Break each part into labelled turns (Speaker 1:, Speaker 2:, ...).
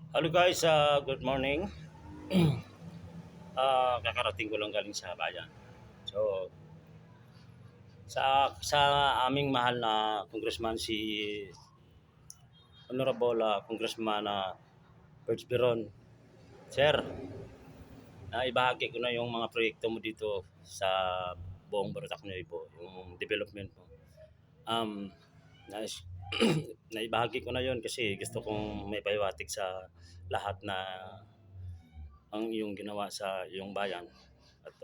Speaker 1: Hello guys, good morning. Kakarating ko lang galing sa bayan. So, sa aming mahal na congressman si Honorable Congressman Berts Beron. Sir, naibahagi ko na yung mga proyekto mo dito sa buong Baratak Nuevo, yung development mo. Nais, naibahagi ko na yon kasi gusto kong may pahiwatig sa lahat na ang iyong ginawa sa iyong bayan. At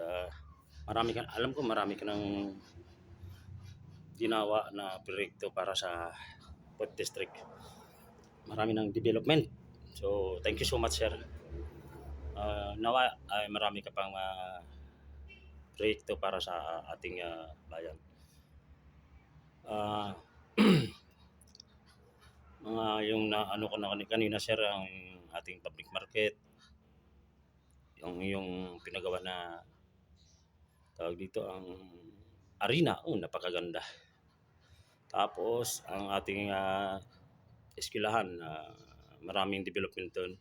Speaker 1: alam ko marami ka ng ginawa na proyekto para sa Port District. Marami ng development. So, thank you so much, sir. Nawa ay marami ka pang proyekto para sa ating bayan. Uh, mga yung na ano ko na kanina, sir, ang ating public market, yung pinagawa na tawag dito ang arena, napakaganda. Tapos ang ating eskwelahan, maraming development doon.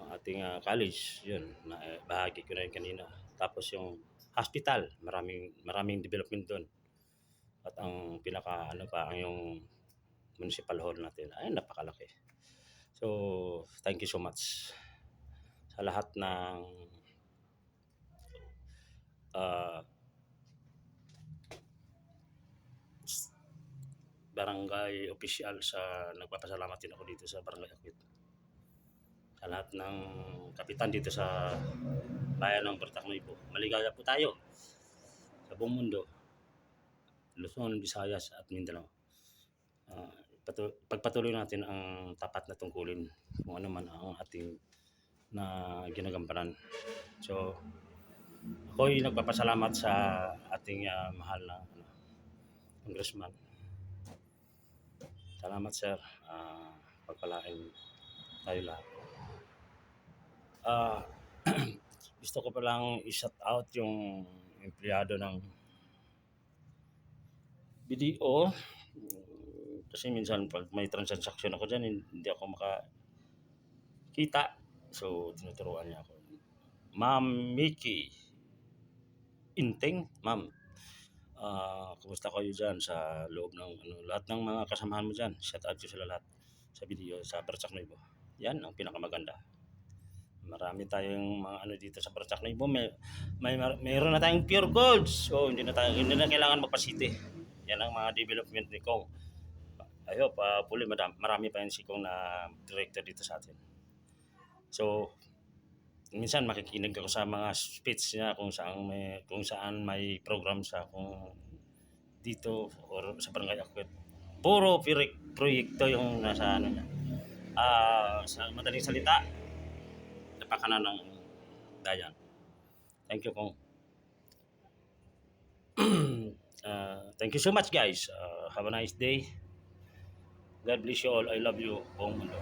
Speaker 1: Ang ating college, yun, bahagi ko na yun kanina. Tapos yung hospital, maraming development doon. At ang pinaka ano pa ang yung municipal hall natin ay napakalaki. So, thank you so much sa lahat ng barangay official sa nagpapasalamat din ako dito sa Barangay Akwit. Sa lahat ng kapitan dito sa bayan ng Baratak Nuevo. Maligaya po tayo sa buong mundo. Luzon, Visayas at Mindanao. Pagpatuloy natin ang tapat na tungkulin kung ano man ang ating na ginagampanan. So, ako'y nagpapasalamat sa ating mahal na congressman. Salamat, sir. Pagpalain tayo lahat. Gusto ko palang i-shout out yung empleyado ng BDO kasi minsan pag may transaction ako dyan hindi ako makakita, so tinuturuan niya ako. Ma'am Mickey Inteng, ma'am, kumusta kayo dyan sa loob ng lahat ng mga kasamahan mo dyan? Shout out ko sila lahat sa BDO sa Baratak Nuevo. Yan ang pinakamaganda. Marami tayong mga dito sa Baratak Nuevo. Mayroon na tayong pure golds. So hindi na kailangan magpa-city. Yan ang mga development ni Kong. I hope marami pa yan si Kong na director dito sa atin. So minsan makikinig ako sa mga speech niya kung saan may program sa kung dito or sa Barangay Akwit. Puro proyekto yung nasa niya. Sa madaling salita, napakanan ng dayan. Thank you, Kong. Thank you so much, guys. Have a nice day. God bless you all. I love you, Kong Mundo.